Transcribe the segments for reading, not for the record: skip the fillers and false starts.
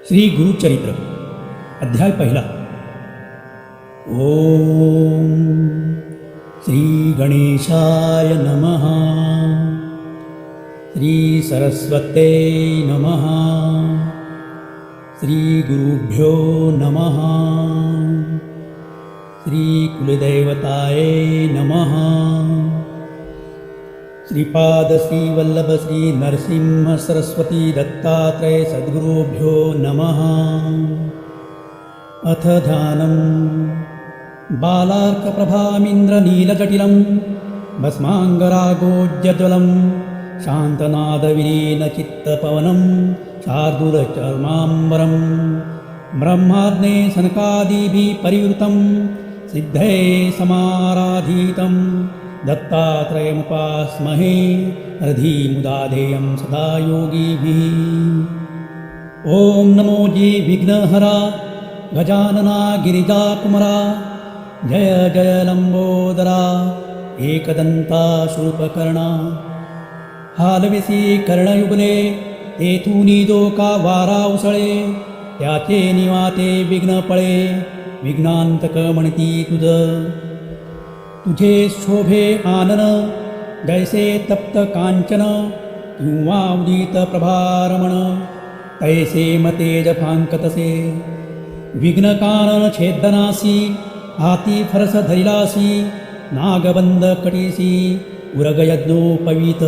श्री गुरुचरित्र अध्याय पहिला. ओम श्री गणेशाय नमः. श्री सरस्वते नमः. श्री गुरुभ्यो नमः. श्री कुलदेवताय नमः. श्रीपाद श्री वल्लभ श्री नरसिंह सरस्वती दत्तात्रेय सद्गुरुभ्यो नमः. अथ ध्यानं बालार्कप्रभामिन्द्रनीलजटिलं भस्माङ्गरागोज्ज्वलं शान्तनादविलीनचित्तपवनं शार्दूलचर्माम्बरं ब्रह्माग्ने सनकादिभिः परिवृतं सिद्धे समाराधितं दत्तात्रयमुपास्महे रधिमुदाधेयं सदा योगिभिः. ॐ नमो जी विघ्नहरा गजानना गिरिजाकुमरा जय जय लंबोदरा एकदंता शूर्पकर्णा. हालविसी कर्णयुगले तेथुनी जो का वारा उसळे त्याचे निवाते विघ्न पळे विघ्नांतक म्हणती तुझ. तुझे शोभे आनन जैसे तप्त कांचन किंवा उदित प्रभारमण तैसे मतेज फांकतसे. विघ्नकानन छेदनासी हाती फरस धैलासी नागबंद कटीसी उरगयज्ञोपवीत.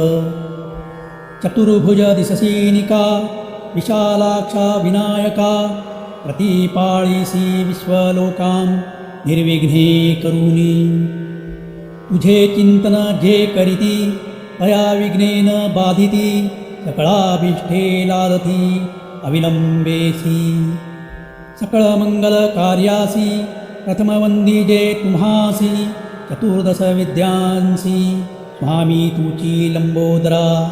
चतुर्भुज दिससी निका विशालाक्षा विनायका प्रतिपाळीसी विश्वलोकां निर्विघ्ने करुणी. तुझे चिंतन जे करीती तया विघ्नेन बाधिती सकळाभिष्ठे लादती अविलंबेसी. सकळ मंगल कार्यासी प्रथमवंदी जे तुम्हासी चतुर्दश विद्यांसी स्वामी तुची लंबोदरा.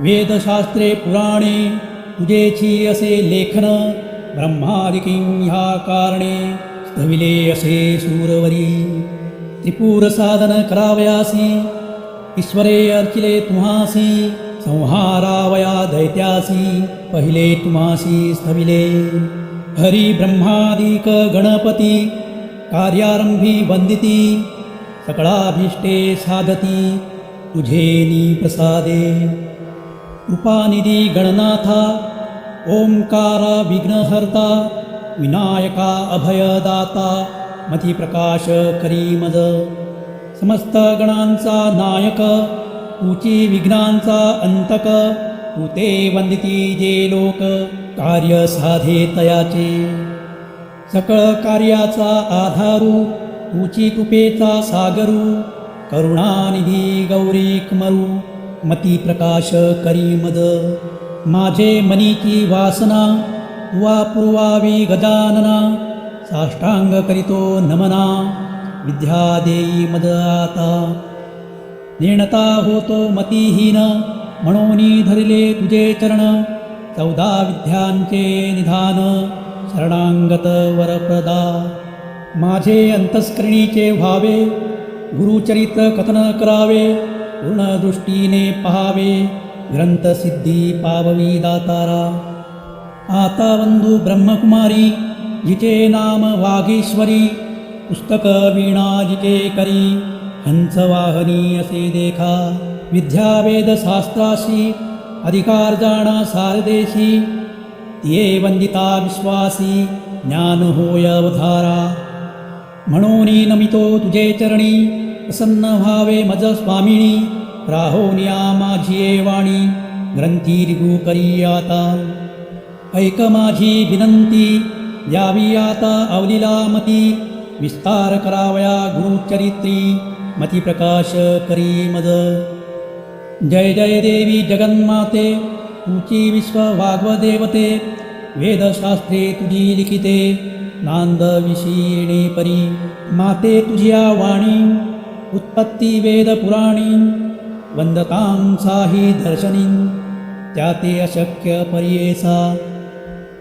वेदशास्त्रे पुराणे तुझेची असे लेखन ब्रह्मादिकिं ह्या कारणे स्थविले असे सूरवरी. त्रिपुर साधन करावयासी ईश्वरे अर्चिले तुम्हासी संहारावया दैत्यासी पहिले तुम्हासी स्थविले. हरी ब्रह्मादिक गणपती कार्यारंभी वंदिती सकळाभीष्टे साधती तुझेनी प्रसादे. कृपानिधी गणनाथा ओंकारा विघ्नहर्ता विनायका अभयदाता मती प्रकाश करी मज. समस्त गणांचा नायक तुची विघ्नांचा अंतक तू ते वंदिती जे लोक कार्य साधे तयाचे. सकळ कार्याचा आधारू तुची कृपेचा सागरू करुणानिधी गौरी कमरू मती प्रकाश करी मद. माझे मनीची वासना तुवा पुरवावी गजानना साष्टांग करीतो नमना विद्या देई मद आता. नेणता होतो मतिहीन म्हणूनी धरले तुझे चरण 14 विद्यांचे निधान शरणांगत वरप्रदा. माझे अंतस्करणीचे व्हावे गुरुचरित्र कथन करावे पूर्ण दृष्टीने पहावे ग्रंथसिद्धी पाववी दातारा. आता बंधू ब्रह्मकुमारी जिचे नाम वागीश्वरी पुस्तक वीणा जिचे करी हंसवाहनी असे देखा. विद्या वेद शास्त्राशी अधिकार जाणा सारदेशी तिये वंदिता विश्वासी ज्ञान होय अवधारा. म्हणूनी नमितो तुझे चरणी प्रसन्न व्हावे मज स्वामिनी. राहोनिया माझी वाणी ग्रंथी रिगू करी आता. ऐक माझी विनंती यावी आता अवलीला मती विस्तार करावया गुरुचरित्री मती प्रकाश करी मद. जय जय देवी जगन्माते तुची विश्व वाग्वदेवते वेदशास्त्रे तुझी लिखिते नांद विषयिणे परी. माते तुझ्या वाणी उत्पत्ती वेद पुराणी वंदतां साही दर्शनी त्याते अशक्य पर्येसा.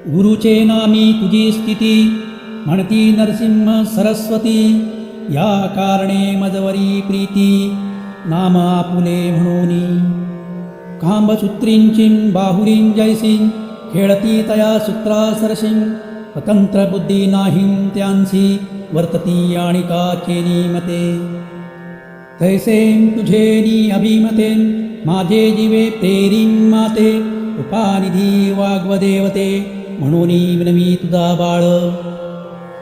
गुरुचे नामी तुझी स्थिती म्हणती नरसिंह सरस्वती या कारणे मजवरी प्रीती नाम आपुले म्हणूनी. खांबसूत्रींचीं बाहुरीं जैसीं खेळती तया सूत्रा सरसिं स्वतंत्र बुद्धी नाहीं त्यांसी वर्तती आणि काचेनी मते तैसें तुझेनी अभिमतें माझे जीवे प्रेरीं माते उपानिधी वाग्वदेवते म्हणूनी विनमी तुझा बाळ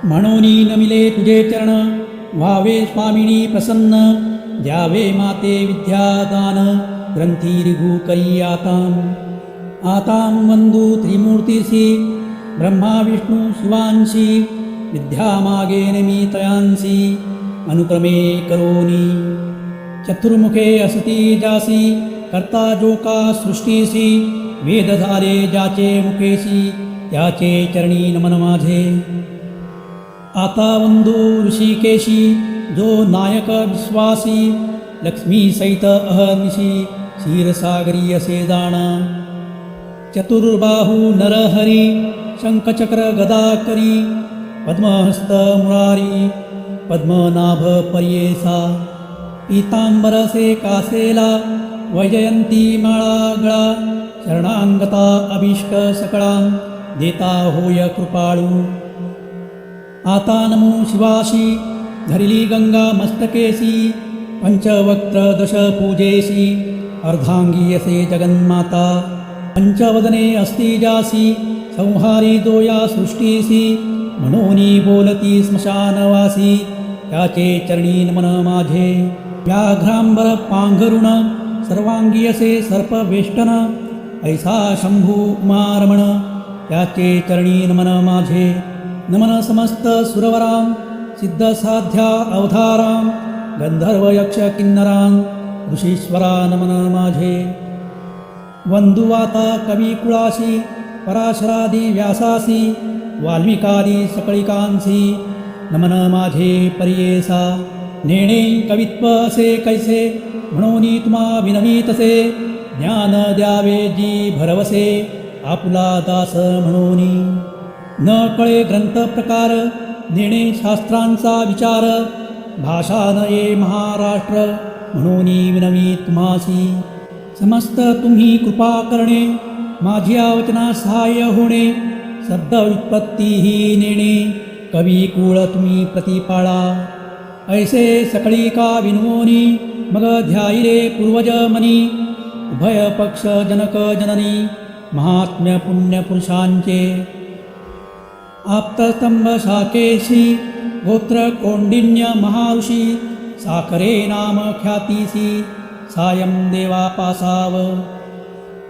म्हणूनी नमिले तुझे चरण व्हावे स्वामिनी प्रसन्न द्यावे माते विद्यादान ग्रंथी रिघु करी आतां वंदू त्रिमूर्तीसी ब्रह्मा विष्णू शिवांशी विद्यामागे नमी तयांसी अनुक्रमे करोनी चतुर्मुखे असती जासी करता जो का सृष्टीसी वेद झाले ज्याचे मुखेशी त्याचे चरणी नमन माझे आता वंदू ऋषिकेशी जो नायक विश्वासी लक्ष्मी सहित अहर्निशी क्षीरसागरी असे जाण चतुर्बाहू नरहरी शंखचक्र गदा करी पद्महस्त मुरारी पद्मनाभ पर्येसा पीतांबरसे कासेला वैजयंती माळा गळा शरणांगता अभिष्ट सकळा देता होय कृपाळू आता नमो शिवाशी धरिली गंगा मस्तकेसी पंचवक्त्र दश पूजेसी अर्धांगी असे जगन्माता पंचवदने अस्ति जासी संहारी दोया सृष्टीसी म्हणूनी बोलती स्मशानवासी त्याचे चरणी नमन माझे व्याघ्रांबर पांघरुण सर्वांगी असे सर्पवेष्टन ऐसा शंभू उमारमण त्याचे चरणी नमन माझे नमन समस्त सुरवरां सिद्धसाध्या अवधारां गंधर्व यक्ष किन्नरां ऋषीश्वरा नमन माझे वंदुवाता कविकुळाशी पराशरादी व्यासासी वाल्मिकादी सकळिकांसी नमन माझे पर्येसा नेणे कवित्व असे कैसे म्हणूनी तुम्हा विनवीतसे ज्ञान द्यावे जी भरवसे आपुला दास म्हणूनी न कळे ग्रंथ प्रकार नेणे शास्त्रांचा विचार भाषा न ये महाराष्ट्र म्हणूनी विनवी तुम्हासी समस्त तुम्ही कृपा करणे माझी आवचना सहाय्य होणे शब्द व्युत्पत्ती ही नेणे कवी कुळ तुम्ही प्रतिपाळा ऐसे सकळी का विनवोनी मग ध्यायिरे पूर्वज मनी उभय पक्ष जनक जननी महात्म्य पुण्य पुरुषांचे आप्तस्तंभ शाकेशी गोत्र कौंडिन्य महाऋषी साखरे नाम ख्यातीसी सायं देवा पासाव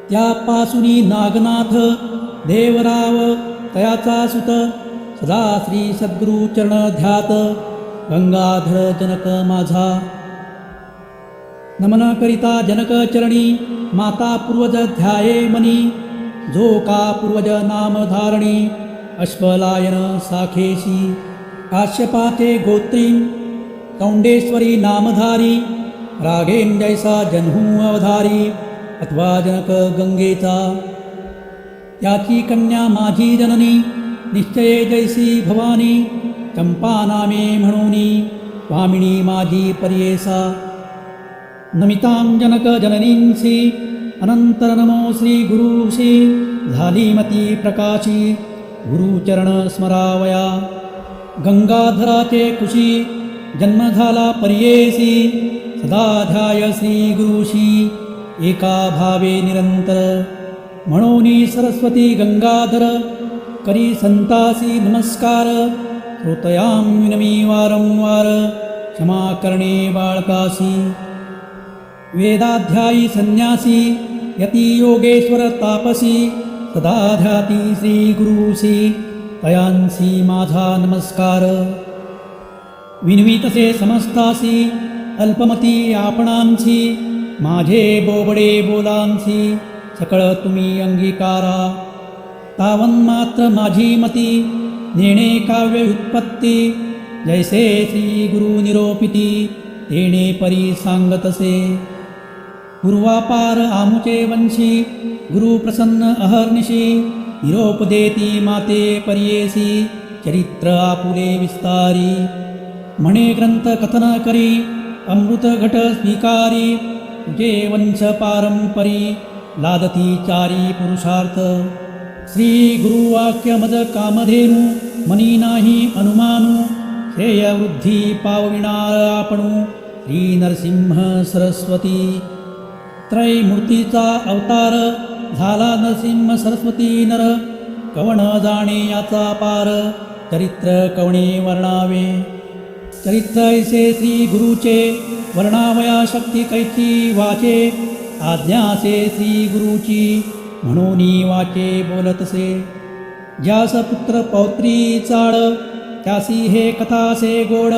त्यापासुनी नागनाथ देवराव तयाचा सुत सदा श्री सद्गुरु चरण ध्यात गंगाधर जनक माझा नमन करिता जनक चरणी माता पूर्वज ध्याये मनी जो का पूर्वज नाम धारणी अश्वलायन साखेशी काश्यपाचे गोत्री कौंडेश्वरी नामधारी रागेन जैसा जन्हू अवधारी अथवा जनक गंगेचा त्याची कन्या माझी जननी निश्चये जैसी भवानी चंपा नामे म्हणूनी स्वामिनी माझी पर्येसा नमितां जनक जननींसी अनंतर नमो श्री गुरुशी झाली मती प्रकाशी गुरुचरण स्मरावया गंगाधराचे कुशी जन्म झाला पर्येसी सदा ध्याय श्री गुरुशी एका भावे निरंतर म्हणूनी सरस्वती गंगाधर करी संतासी नमस्कार श्रोतयां विनमी वारंवार क्षमा करणे बाळकासी वेदाध्यायी संन्यासी यती योगेश्वर तापसी सदा ध्याती श्री गुरुसी तयांसी माझा नमस्कार विनवीतसे समस्तासी अल्पमती आपणांसी माझे बोबडे बोलांसी सकळ तुम्ही अंगीकारा तावन्मात्र माझी मती नेणे काव्य उत्पत्ती जैसे श्री गुरु निरोपिती तेणे परी सांगतसे पूर्वापार आमुचे वंशी गुरु प्रसन्न अहर्निशी निरोप देती माते पर्येसी चरित्र आपुले विस्तारी म्हणे ग्रंथ कथन करी अमृत घट स्वीकारी तुझे वंश पारंपरी लादती चारी पुरुषार्थ श्री गुरुवाक्य मज कामधेनु मनी नाही अनुमानु श्रेय वृद्धी पावविना आपणू श्री नरसिंह सरस्वती त्रैमूर्तीचा अवतार झाला नरसिंह सरस्वती नर कवण जाणे याचा पार चरित्र कवणे वर्णावे चरित्र ऐसे श्री गुरुचे वर्णावया शक्ती कैची वाचे आज्ञासे श्री गुरुची म्हणून वाचे बोलतसे ज्यास पुत्र पौत्री चाड त्यासी हे कथासे गोड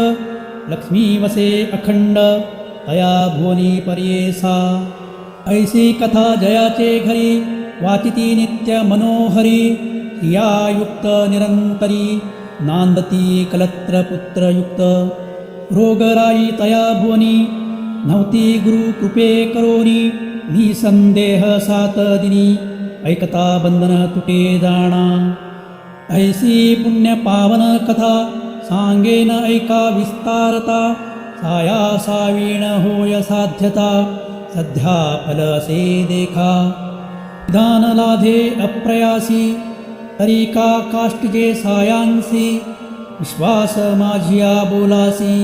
लक्ष्मी वसे अखंड तया भुवनी पर्येसा ऐसी कथा जयाचे घरी वाचिती नित्य मनोहरी क्रियायुक्त निरंतरी नांदती कलत्र पुत्रयुक्त रोगराई तया भुवनी नव्हती गुरु कृपे करोनी निसंदेह सात दिनी ऐकता बंधन तुटे जाणा ऐसी पुण्य पावन कथा सांगेन ऐका विस्तारता साया सावीण होय साध्यता सध्या फल असे देखा दान लाधे अप्रयासी तरी का काष्टजे सायांसी विश्वास माझिया बोलासी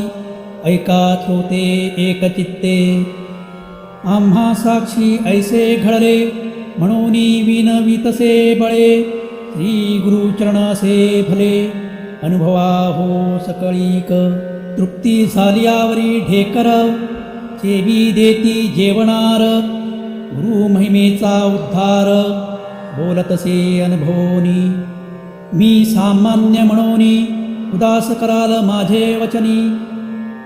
ऐका श्रोते एकचित्ते आम्हा साक्षी ऐसे घडले म्हणून विनवितसे बळे श्री गुरुचरणासे भले अनुभवा हो सकळीक तृप्ती झालियावरी ढेकर सेवी देती जेवणार गुरु महिमेचा उद्धार बोलतसे अनुभवनी मी सामान्य म्हणोनी उदास कराल माझे वचनी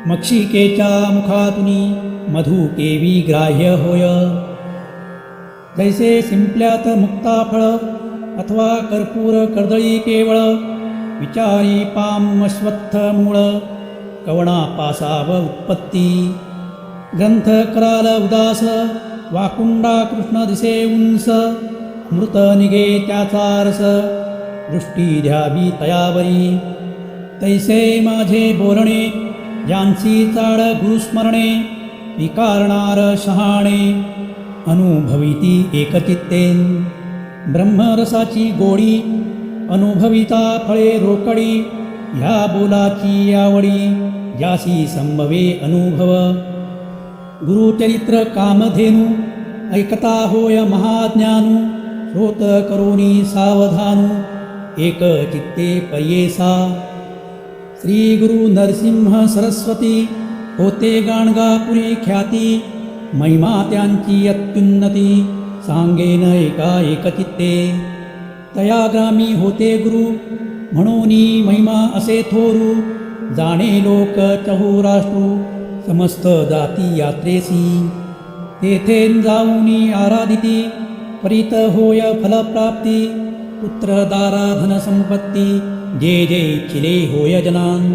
मक्षिकेच्या मुखातुनी मधु केवी ग्राह्य होय जैसे शिंपल्यात मुक्ताफळ अथवा कर्पूर कर्दळी केवळ विचारी पाम अश्वत्थ मूळ कवणा पासाव उत्पत्ती ग्रंथ कराल उदास वाकुंडा कृष्ण दिसे उंस मृत निगे त्याचा रस दृष्टी द्यावी तयावरी तैसे माझे बोलणे ज्यांची चाड गुरुस्मरणे विकारणार शहाणे अनुभविती एकचित्तेन ब्रह्मरसाची गोडी अनुभविता फळे रोकडी ह्या बोलाची आवडी ज्यासी संभवे अनुभव गुरुचरित्र कामधेनु ऐकता होय महाज्ञानू श्रोत करोनी सावधानू एक चित्ते पर्येसा श्री गुरु नरसिंह सरस्वती होते गाणगापुरी ख्याती महिमा त्यांची अत्युन्नती सांगेन एका एकचित्ते तया ग्रामी होते गुरु म्हणून महिमा असे थोरू जाणे लोक चहुराष्ट्रू समस्त जाती यात्रेसी तेथेन जाऊनी आराधिती परित होय फलप्राप्ती पुत्रदारा धनसंपत्ती जे जे इच्छिले होय जनान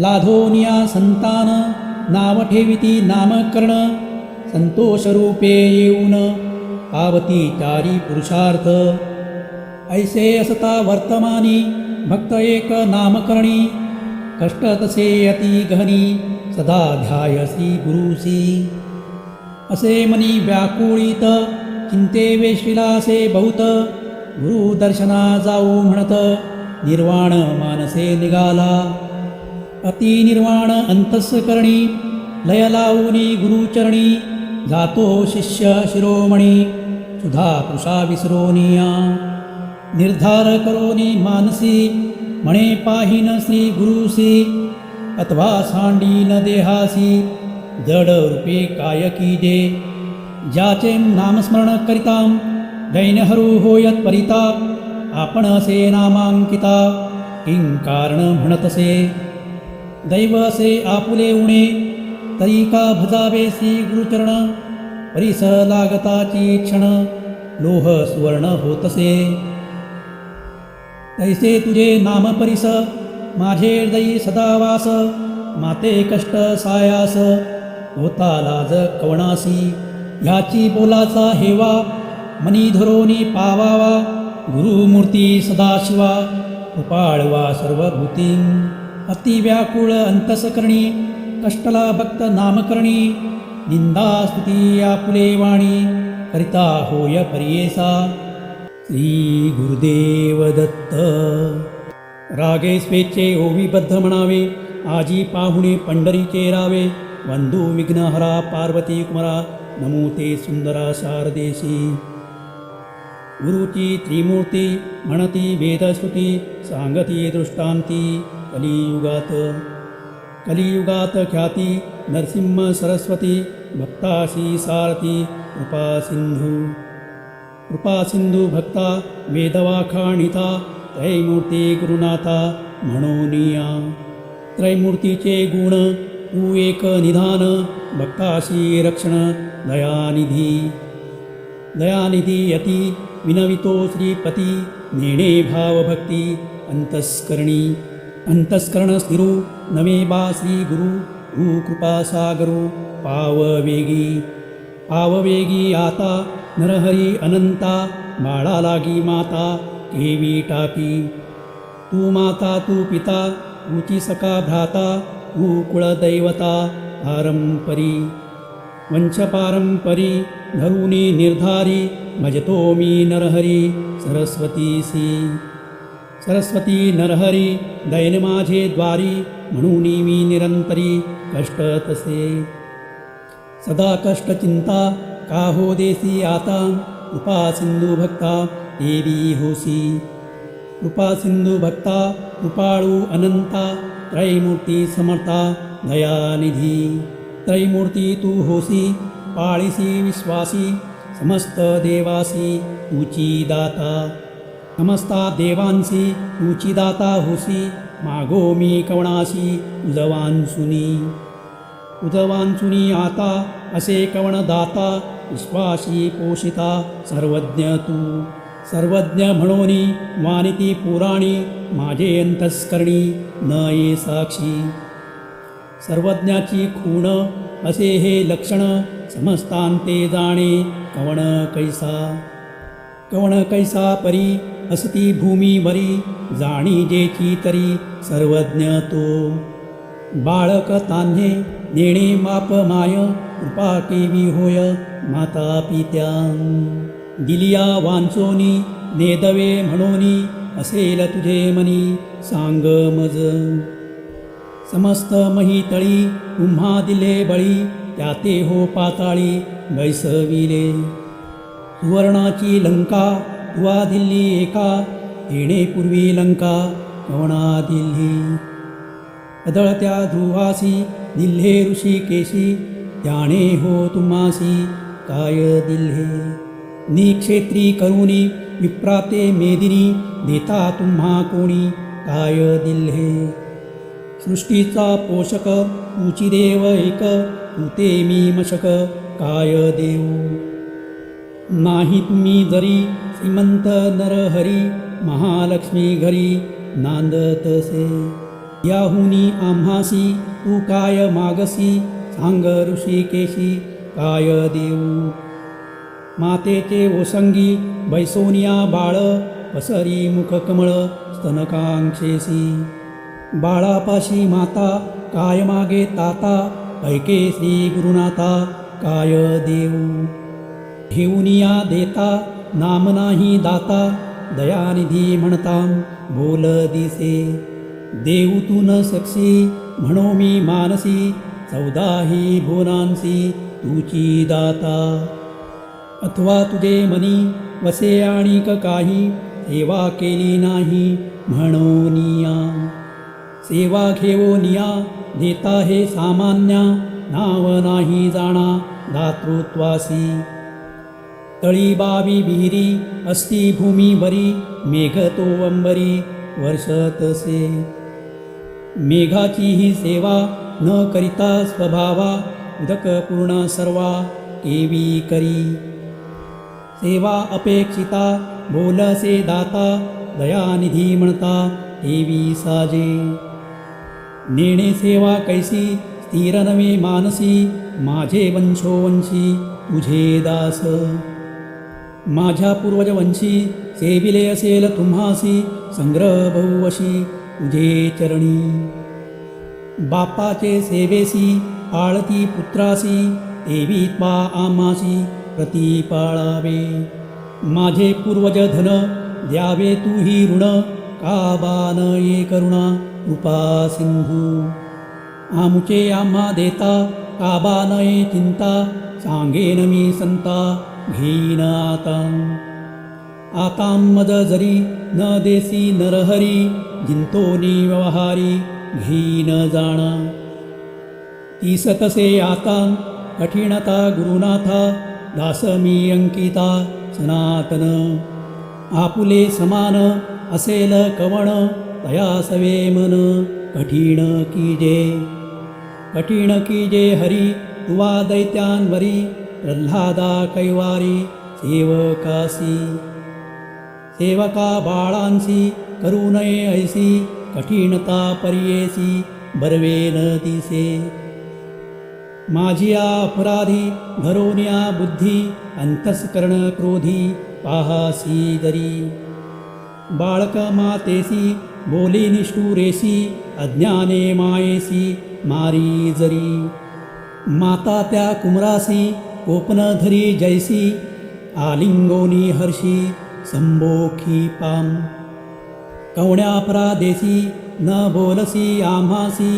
लाधोनिया संतान नाव ठेविती नामकरण संतोषरूपे येऊन पावती चारी पुरुषार्थ ऐसे असता वर्तमानी भक्त एक नामकरणी कष्ट तसे अति गहनी सदा ध्यायसी गुरुसी असे मनी व्याकुळीत चिंते वेशिलासे बहुत गुरु दर्शना जाऊ म्हणत निर्वाण मानसे निघाला अति निर्वाण अंतस्करणी लय लावूनी गुरुचरणी जातो शिष्य शिरोमणी सुधा कृषा विसरोनिया निर्धार करोनी मानसी म्हणे पाहिन श्री गुरुसी अथवा सांडीन देहासी जड रूपे काय कीजे ज्याचे नामस्मरण करितां दैन्यहरू होयत परिता आपण असे नामांकिता किं कारण म्हणतसे दैव असे आपुले उणे तरी का भजावे श्री गुरुचरण परिस लागताची क्षण लोह सुवर्ण होतसे तैसे तुझे नाम परिस माझे हृदयी सदावास माते कष्ट सायास होता लाज कवणासी ह्याची बोलाचा हेवा मनी धरोनी पावावा गुरुमूर्ती सदाशिवा कृपाळवा सर्वभूती अतिव्याकुळ अंतसकरणी कष्टला भक्त नामकरणी निंदा स्तुती आपुले वाणी करिता होय पर्येसा श्री गुरुदेव दत्त. रागे स्वेच्छे ओविबद्ध म्हणावे, आजी पाहुणे पंढरीचे रावे. वंदू विघ्नहरा पार्वती कुमारा, नमो ते सुंदरा शारदेशी. गुरुची त्रिमूर्ती म्हणती वेदश्रुती, सांगती दृष्टांती कलियुगात ख्याती. नरसिंह सरस्वती भक्ताशी सारथी, कृपा सिंधू भक्ता वेदवाखाणिता. त्रैमूर्ती गुरुनाथा म्हणोनिया. त्रैमूर्तीचे गुण तू एक निधान, भक्ताशी रक्षण दयानिधी यती. विनवितो श्रीपती नेणे भावभक्ती अंतस्करण स्थिरू. नवे बा श्री गुरु तू कृपा सागरू. पाववेगी आता नरहरी अनंता. बाळा लागी माता केवी टाकी. तू माता तू पिता तूची सखा भ्राता. तू कुळदैवता वंशपारंपरी धरुनी निर्धारी. भजतो मी नरहरी सरस्वती नरहरी. दैन माझे द्वारी म्हणून मी निरंतरी. कष्ट तसे सदा कष्ट चिंता का हो देसी आता. कृपा सिंधू भक्ता देवी होसी. कृपा सिंधू भक्ता कृपाळू अनंता. त्रैमूर्ती समर्था दयानिधी. त्रैमूर्ती तू होसी पाळीसी विश्वासी. समस्त देवासी तुची दाता. समस्ता देवांसी तुची दाता होसी. मागो मी कवणासी उजवांसुनी आता. असे कवण दाता विश्वासी पोषिता. सर्वज्ञ म्हणोनी वानिती पुराणी. माझे अंतस्करणी न ये साक्षी. सर्वज्ञाची खूण असे हे लक्षण. समस्तांते जाणे कवण कैसा परी. असती भूमी बरी जाणी जेची तरी. सर्वज्ञ तो बाळक तान्हे नेणे माप माय. कृपा केवी होय माता पित्या. दिलिया वांचोनी नेदवे म्हणोनी. असेल तुझे मनी सांग मज. समस्त महितळी तुम्हा दिले बळी. त्याते हो पाताळी बैसविले. सुवर्णाची लंका तुवा दिल्ली एका. येणे पूर्वी लंका कवणा दिल्ली. अदळत्या ध्रुवासी दिल्हे ऋषिकेशी. त्याने हो तुम्हासी काय दिल्हे. निक्षेत्री करुणी विप्राते मेदिनी. देता तुम्हा कोणी काय दिल्हे. सृष्टीचा पोषक तुची देव एक. तुते मी मशक काय देऊ. नाही तुम्ही जरी श्रीमंत नरहरी. महालक्ष्मी घरी नांदतसे. याहुनी आम्हासी तू काय मागसी. सांग ऋषिकेशी काय देऊ. मातेचे ओसंगी बैसोनिया बाळ. पसरी मुख कमळ स्तनकांक्षेसी. बाळापाशी माता काय मागे ताता. ऐके श्री गुरुनाथा काय देऊ. ठेवूनिया देता नाम नाही दाता. दयानिधी म्हणताम बोल दिसे. देऊ तू न सकसी म्हणो मी मानसी. 14 भुवनांसी तुची दाता. अथवा तुझे मनी वसे आणिक काही. सेवा केली नाही म्हणोनिया. सेवा घेवोनिया देता हे सामान्या. नाव नाही जाणा दातृत्वासी. तळी बावी विहिरी असती भूमी बरी. मेघ तो अंबरी वर्षतसे. मेघाची ही सेवा न करिता स्वभावा. उदक पूर्ण सर्वा केवी करी. सेवा अपेक्षिता बोलसे दाता. दयानिधी म्हणता देवी साजे. नेणे सेवा कैसी स्थिर नवे मानसी. माझे वंशोवंशी तुझे दास. माझ्या पूर्वजवंशी सेविले असेल तुम्हासी. संग्रह बहुवशी तुझे चरणी. बापाचे सेवेसी आळती पुत्रासी. देवी त्वा आम्हासी प्रतिपाळावे. माझे पूर्वज धन द्यावे तूही ऋण का बान ये करुणा कृपा सिंधू आमुचे आम्हा देता का बान ये चिंता सांगेन मी संता घेईन आता मद जरी न देसी नरहरी जिंतोनी व्यवहारी घेईन जाण तीस तसे आता कठीणता गुरुनाथा दास मी अंकिता सनातन आपुले समान असेल कवण तया सवे मन कठीण कीजे हरी तुवा दैत्यांवरी प्रल्हादा कैवारी सेवका बाळांसी करू नये ऐसी कठीणता परियेसी बरवेन दिसे माझी अपराधी धरोनिया बुद्धी अंतस्करण क्रोधी पाहासी दरी बाळक मातेसी बोली निष्ठुरेसी अज्ञाने मायेसी मारी जरी माता त्या कुमरासी कोपन धरी जैसी आलिंगोनी हर्षी संबोखी पाम कवण्या अपराधेसी न बोलसी आम्हासी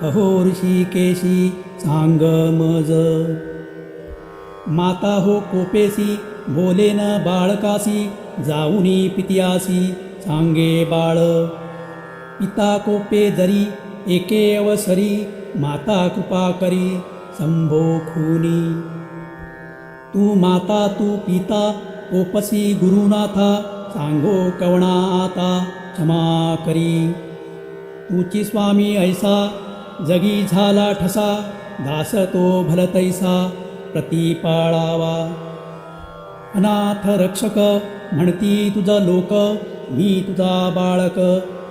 अहोर्षी केशी सांग मज माता हो कोपेसी बोले न बाळकासी जाऊनी पित्यासी सांगे बाळ पिता कोपे जरी एके अवसरी माता कृपा करी संभोखुनी तू माता तू पिता कोपसी गुरुनाथा सांगो कवणा आता क्षमा करी तुची स्वामी ऐसा जगी झाला ठसा दास तो भलतैसा प्रतिपाळावा अनाथ रक्षक म्हणती तुझा लोक मी तुझा बाळक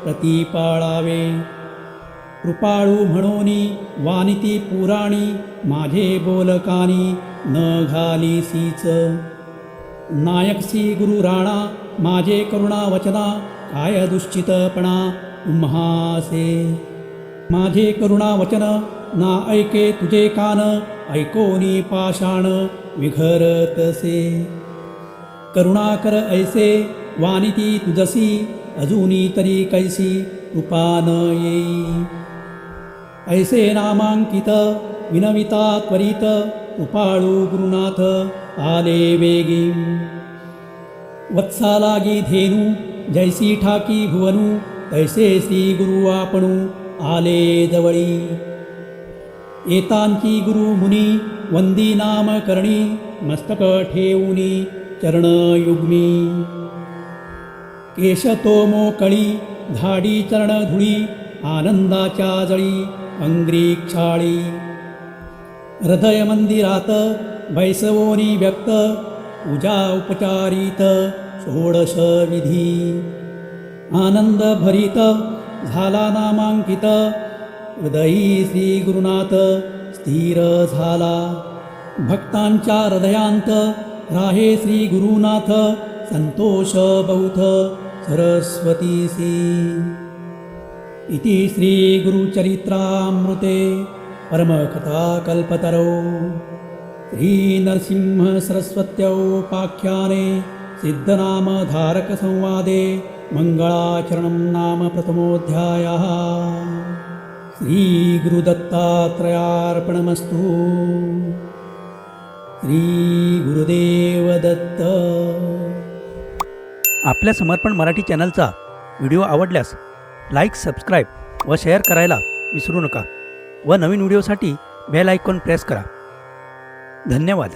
प्रतिपाळावे कृपाळू म्हणोनी वानिती पुराणी माझे बोलकानी न घालीसीच नायकसी गुरु राणा माझे करुणा वचना काय दुश्चितपणा तुम्हासे माझे करुणा वचन ना ऐके तुझे कान ऐकोनी पाषाण विघरतसे करुणा कर ऐसे वानिती तुझसी अजूनी तरी कैसी कृपा न येई ऐसे नामांकित विनविता त्वरित कृपाळू गुरुनाथ आले वेगी वत्सालागी धेनू जैसी ठाकी भुवनू तैसे श्री गुरु आपणू आले जवळी एतांची गुरु मुनी वंदी नाम करणी मस्तक ठेवूनी चरण युग्मी केश तो मोकळी धाडी चरण धुळी आनंदाच्या जळी अंग्रीक्षाळी हृदय मंदिरात बैसवोनी व्यक्त पूजा उपचारित षोडश विधी आनंद भरित झाला नामांकित हृदयी श्री गुरुनाथ स्थिर झाला भक्तांच्या हृदयांत राहे श्री गुरुनाथ संतोष बौथ सरस्वतीसी इति श्री गुरुचरित्रामृते परमकथा कल्पतरो श्री नरसिंह सरस्वत्योपाख्याने सिद्धनामधारक संवादे मंगलाचरणं नाम प्रथमोऽध्यायः श्री गुरुदत्तात्रयार्पणमस्तु श्री गुरुदेव दत्त. आपल्या समर्पण मराठी चॅनलचा व्हिडिओ आवडल्यास लाईक, सबस्क्राईब व शेअर करायला विसरू नका व नवीन व्हिडिओसाठी बेल आयकॉन प्रेस करा. धन्यवाद.